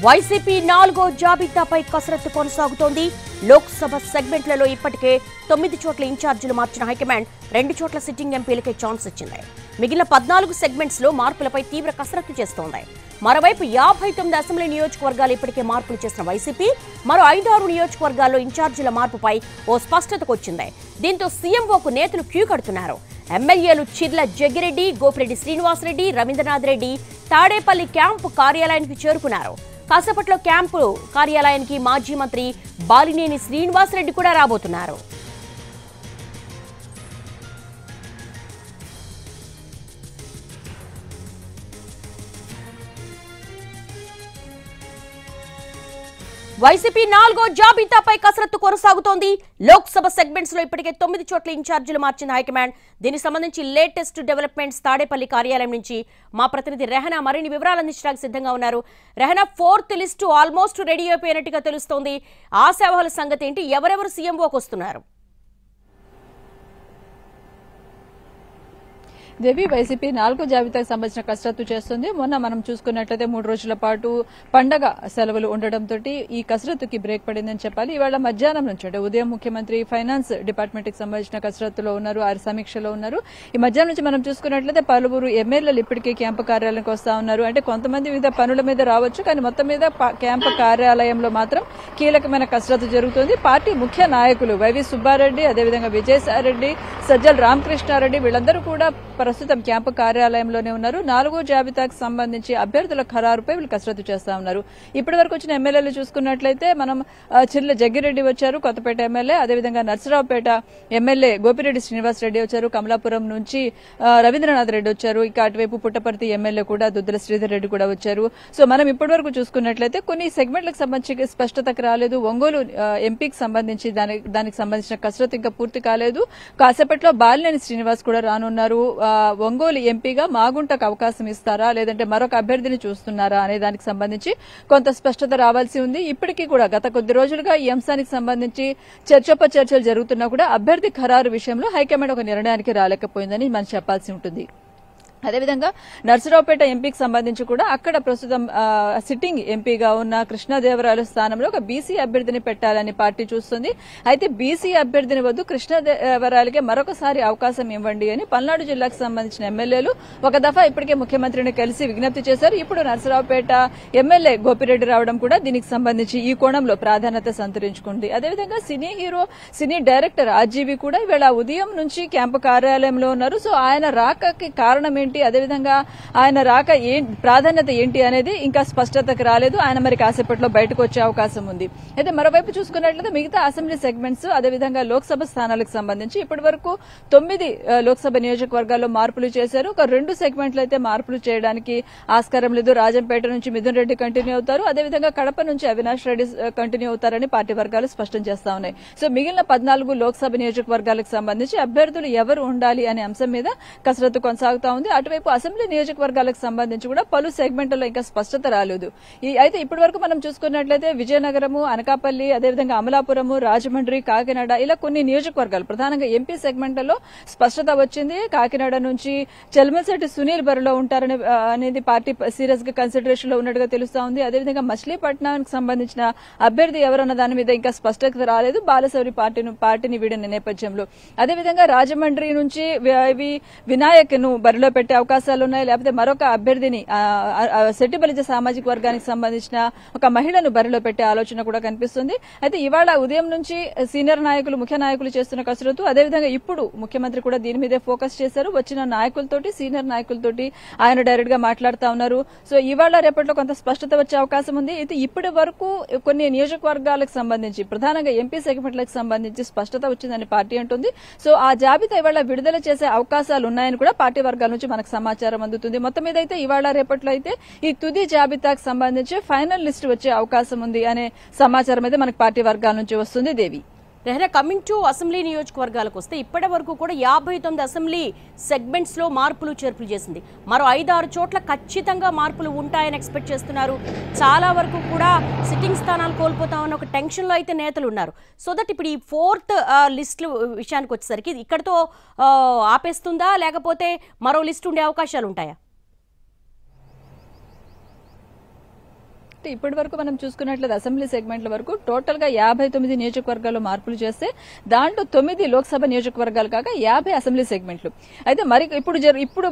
YCP 4వ జాబితాపై కసరత్తు కొనసాగుతోంది. లోక్సభ సెగ్మెంట్లలో ఇప్పటికే 9 చోట్ల ఇన్ఛార్జీలు మార్చిన హైకమాండ్ 2 చోట్ల సిట్టింగ్ ఎంపీలకే ఛాన్స్ ఇచ్చింది. మిగిలిన 14 సెగ్మెంట్స్ లో మార్పులపై తీవ్ర కసరత్తు చేస్తోంది. మరోవైపు 59 అసెంబ్లీ నియోజకవర్గాలు ఇప్పటికే మార్పులు చేసిన వైసీపీ మరో 5-6 నియోజకవర్గాల్లో ఇన్ఛార్జీల మార్పుపై ఓ స్పష్టతకు వచ్చింది. దీంతో సీఎంఓకు నేతలు క్యూ కడుతున్నారు. ఎమ్మెల్యేలు చిర్ల జగ్గిరెడ్డి, గోపిరెడ్డి శ్రీనివాసరెడ్డి, రవీంద్రనాథ్ రెడ్డి తాడేపల్లి క్యాంపు కార్యాలయానికి చేరుకున్నారు. కాసేపట్లో క్యాంపు కార్యాలయానికి మాజీ మంత్రి బాలినేని శ్రీనివాసరెడ్డి కూడా రాబోతున్నారు. వైసీపీ 4వ జాబితాపై కసరత్తు కొనసాగుతోంది. లోక్సభ సెగ్మెంట్స్ లో ఇప్పటికే 9 చోట్ల ఇన్ఛార్జీలు మార్చింది హైకమాండ్. దీనికి సంబంధించి లేటెస్ట్ డెవలప్మెంట్స్ తాడేపల్లి కార్యాలయం నుంచి మా ప్రతినిధి రెహనా మరిన్ని వివరాలు అందించడానికి సిద్ధంగా ఉన్నారు. Rehana, 4th list almost ready అయిపోయినట్టుగా తెలుస్తోంది. ఆశావహుల సంగతి ఏంటి? ఎవరెవరు సీఎంఓకి వస్తున్నారు? దేవి, వైసీపీ 4వ జాబితాకు సంబంధించిన కసరత్తు చేస్తుంది. మొన్న మనం చూసుకున్నట్లయితే 3 రోజుల పాటు పండగ సెలవులు ఉండడంతో ఈ కసరత్తుకి బ్రేక్ పడిందని చెప్పాలి. ఇవాళ మధ్యాహ్నం నుంచి అంటే ఉదయం ముఖ్యమంత్రి ఫైనాన్స్ డిపార్ట్మెంట్ కి సంబంధించిన కసరత్తులో ఉన్నారు, ఆయన సమీక్షలో ఉన్నారు. ఈ మధ్యాహ్నం నుంచి మనం చూసుకున్నట్లయితే పలువురు ఎమ్మెల్యేలు ఇప్పటికే క్యాంపు కార్యాలయానికి వస్తా ఉన్నారు. అంటే కొంతమంది వివిధ పనుల మీద రావచ్చు, కానీ మొత్తం మీద క్యాంపు కార్యాలయంలో మాత్రం కీలకమైన కసరత్తు జరుగుతుంది. పార్టీ ముఖ్య నాయకులు వైవి సుబ్బారెడ్డి, అదేవిధంగా విజయసాయిరెడ్డి, సజ్జల రామకృష్ణారెడ్డి వీళ్ళందరూ కూడా ప్రస్తుతం క్యాంపు కార్యాలయంలోనే ఉన్నారు. 4వ జాబితాకు సంబంధించి అభ్యర్థుల ఖరారుపై వీళ్ళు కసరత్తు చేస్తా ఉన్నారు. ఇప్పటి వరకు వచ్చిన ఎమ్మెల్యేలు చూసుకున్నట్లయితే మనం చిర్ల జగ్గిరెడ్డి వచ్చారు, కొత్తపేట ఎమ్మెల్యే, అదేవిధంగా నర్సరావుపేట ఎమ్మెల్యే గోపిరెడ్డి శ్రీనివాసరెడ్డి వచ్చారు, కమలాపురం నుంచి రవీంద్రనాథ్ రెడ్డి వచ్చారు, ఇక అటువైపు పుట్టపర్తి ఎమ్మెల్యే కూడా దుద్దల శ్రీధర్ రెడ్డి కూడా వచ్చారు. సో మనం ఇప్పటి వరకు చూసుకున్నట్లయితే కొన్ని సెగ్మెంట్లకు సంబంధించి స్పష్టతకు రాలేదు. ఒంగోలు ఎంపీకి సంబంధించి దానికి సంబంధించిన కసరత్తు ఇంకా పూర్తి కాలేదు. కాసేపట్లో బాలినేని శ్రీనివాస్ కూడా రానున్నారు. ఒంగోలు ఎంపీగా మాగుంటకు అవకాశం ఇస్తారా, లేదంటే మరొక అభ్యర్థిని చూస్తున్నారా అనే దానికి సంబంధించి కొంత స్పష్టత రావాల్సి ఉంది. ఇప్పటికీ కూడా గత కొద్ది రోజులుగా ఈ అంశానికి సంబంధించి చర్చోపచర్చలు జరుగుతున్నా కూడా అభ్యర్థి ఖరారు విషయంలో హైకమాండ్ ఒక నిర్ణయానికి రాలేకపోయిందని మనం చెప్పాల్సి ఉంటుంది. అదేవిధంగా నర్సరావుపేట ఎంపీకి సంబంధించి కూడా అక్కడ ప్రస్తుతం సిట్టింగ్ ఎంపీగా ఉన్న కృష్ణదేవరాయల స్థానంలో ఒక బీసీ అభ్యర్థిని పెట్టాలని పార్టీ చూస్తుంది. అయితే బీసీ అభ్యర్థిని వద్దు, కృష్ణదేవరాయలకే మరొకసారి అవకాశం ఇవ్వండి అని పల్నాడు జిల్లాకు సంబంధించిన ఎమ్మెల్యేలు ఒక దఫా ఇప్పటికే ముఖ్యమంత్రిని కలిసి విజ్ఞప్తి చేశారు. ఇప్పుడు నర్సరావుపేట ఎమ్మెల్యే గోపిరెడ్డి రావడం కూడా దీనికి సంబంధించి ఈ కోణంలో ప్రాధాన్యత సంతరించుకుంది. అదేవిధంగా సినీ డైరెక్టర్ ఆర్జీవి కూడా ఇవాళ ఉదయం నుంచి క్యాంపు కార్యాలయంలో ఉన్నారు. సో ఆయన రాకకి కారణం ఏంటి, అదేవిధంగా ఆయన రాక ప్రాధాన్యత ఏంటి అనేది ఇంకా స్పష్టతకు రాలేదు. ఆయన మరి కాసేపట్లో బయటకు వచ్చే అవకాశం ఉంది. అయితే మరోవైపు చూసుకున్నట్లయితే మిగతా అసెంబ్లీ సెగ్మెంట్స్, అదేవిధంగా లోక్సభ స్థానాలకు సంబంధించి ఇప్పటి వరకు 9 లోక్సభ నియోజకవర్గాల్లో మార్పులు చేశారు. ఒక 2 సెగ్మెంట్లు అయితే మార్పులు చేయడానికి ఆస్కారం లేదు. రాజంపేట నుంచి మిథున్ రెడ్డి కంటిన్యూ అవుతారు, అదేవిధంగా కడప నుంచి అవినాష్ రెడ్డి కంటిన్యూ అవుతారని పార్టీ వర్గాలు స్పష్టం చేస్తా ఉన్నాయి. సో మిగిలిన 14 లోక్సభ నియోజకవర్గాలకు సంబంధించి అభ్యర్థులు ఎవరు ఉండాలి అనే అంశం మీద కసరత్తు కొనసాగుతా ఉంది. అటువైపు అసెంబ్లీ నియోజకవర్గాలకు సంబంధించి కూడా పలు సెగ్మెంట్లలో ఇంకా స్పష్టత రాలేదు. అయితే ఇప్పటి వరకు మనం చూసుకున్నట్లయితే విజయనగరము, అనకాపల్లి, అదేవిధంగా అమలాపురము, రాజమండ్రి, కాకినాడ ఇలా కొన్ని నియోజకవర్గాలు ప్రధానంగా ఎంపీ సెగ్మెంట్లలో స్పష్టత వచ్చింది. కాకినాడ నుంచి చెల్మశెట్టి సునీల్ బరిలో ఉంటారని అనేది పార్టీ సీరియస్ గా కన్సిడరేషన్ లో ఉన్నట్టుగా తెలుస్తా ఉంది. అదేవిధంగా మచిలీపట్నానికి సంబంధించిన అభ్యర్థి ఎవరన్న దాని మీద ఇంకా స్పష్టత రాలేదు బాలశౌరి పార్టీని వీడిన నేపథ్యంలో. అదేవిధంగా రాజమండ్రి నుంచి వినాయక్ ను బరిలో పెట్టే అవకాశాలు ఉన్నాయి, లేకపోతే మరొక అభ్యర్థిని శెట్టిబలిజ సామాజిక వర్గానికి సంబంధించిన ఒక మహిళను బరిలో పెట్టే ఆలోచన కూడా కనిపిస్తుంది. అయితే ఇవాళ ఉదయం నుంచి సీనియర్ నాయకులు, ముఖ్య నాయకులు చేస్తున్న కసరత్తు, అదేవిధంగా ఇప్పుడు ముఖ్యమంత్రి కూడా దీని మీదే ఫోకస్ చేశారు. వచ్చిన నాయకులతోటి, సీనియర్ నాయకులతోటి ఆయన డైరెక్ట్ గా మాట్లాడుతా ఉన్నారు. సో ఇవాళ రేపట్లో కొంత స్పష్టత వచ్చే అవకాశం ఉంది. అయితే ఇప్పటి వరకు కొన్ని నియోజకవర్గాలకు సంబంధించి ప్రధానంగా ఎంపీ సెగ్మెంట్లకు సంబంధించి స్పష్టత వచ్చిందని పార్టీ అంటుంది. సో ఆ జాబితా ఇవాళ విడుదల చేసే అవకాశాలు ఉన్నాయని కూడా పార్టీ వర్గాల నుంచి మనకు సమాచారం అందుతుంది. మొత్తం మీద అయితే ఇవాళ రేపట్లో అయితే ఈ తుది జాబితాకు సంబంధించి ఫైనల్ లిస్ట్ వచ్చే అవకాశం ఉంది అనే సమాచారం అయితే మనకు పార్టీ వర్గాల నుంచి వస్తుంది. దేవి, రెహనా, కమింగ్ టు అసెంబ్లీ నియోజకవర్గాలకు వస్తే ఇప్పటి వరకు కూడా 59 అసెంబ్లీ సెగ్మెంట్స్ లో మార్పులు చేర్పులు చేసింది. మరో 5-6 చోట్ల ఖచ్చితంగా మార్పులు ఉంటాయని ఎక్స్పెక్ట్ చేస్తున్నారు. చాలా వరకు కూడా సిట్టింగ్ స్థానాలు కోల్పోతామన్న ఒక టెన్షన్ లో అయితే నేతలు ఉన్నారు. సో దట్ ఇప్పుడు ఈ 4th లిస్ట్ విషయానికి వచ్చేసరికి ఇక్కడతో ఆపేస్తుందా, లేకపోతే మరో లిస్ట్ ఉండే అవకాశాలు ఉంటాయా? ఇప్పటి వరకు మనం చూసుకున్నట్లయితే అసెంబ్లీ సెగ్మెంట్ల వరకు టోటల్ గా 59 నియోజకవర్గాల్లో మార్పులు చేస్తే దాంట్లో 9 లోక్సభ నియోజకవర్గాలు కాక 50 అసెంబ్లీ సెగ్మెంట్లు. అయితే మరి ఇప్పుడు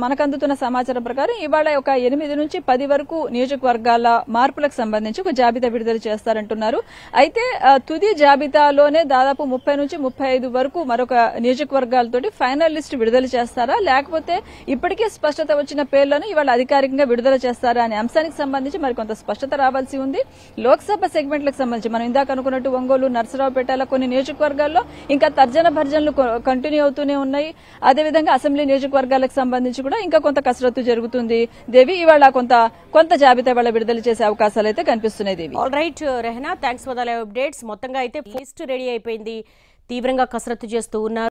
మనకు అందుతున్న సమాచారం ప్రకారం ఇవాళ ఒక 8 నుంచి 10 వరకు నియోజకవర్గాల మార్పులకు సంబంధించి ఒక జాబితా విడుదల చేస్తారంటున్నారు. అయితే తుది జాబితాలోనే దాదాపు 30 నుంచి 35 వరకు మరొక నియోజకవర్గాలతోటి ఫైనల్ లిస్ట్ విడుదల చేస్తారా, లేకపోతే ఇప్పటికే స్పష్టత వచ్చిన పేర్లను ఇవాళ అధికారికంగా విడుదల చేస్తారా అనే అంశానికి సంబంధించి మరికొంత స్పష్టత రావాల్సి ఉంది. లోక్సభ సెగ్మెంట్లకు సంబంధించి మనం ఇందాక అనుకున్నట్టు ఒంగోలు, నర్సరావుపేట కొన్ని నియోజకవర్గాల్లో ఇంకా తర్జన భర్జనలు కంటిన్యూ అవుతూనే ఉన్నాయి. అదేవిధంగా అసెంబ్లీ నియోజకవర్గాలకు సంబంధించి కూడా ఇంకా కొంత కసరత్తు జరుగుతుంది. దేవి, ఇవాళ కొంత జాబితా ఇవాళ విడుదల చేసే అవకాశాలు అయితే కనిపిస్తున్నాయి. Devi, all right Rehana, thanks for the live updates. మొత్తంగా అయితే లిస్ట్ రెడీ అయిపోయింది, తీవ్రంగా కసరత్తు చేస్తూ ఉన్నారు.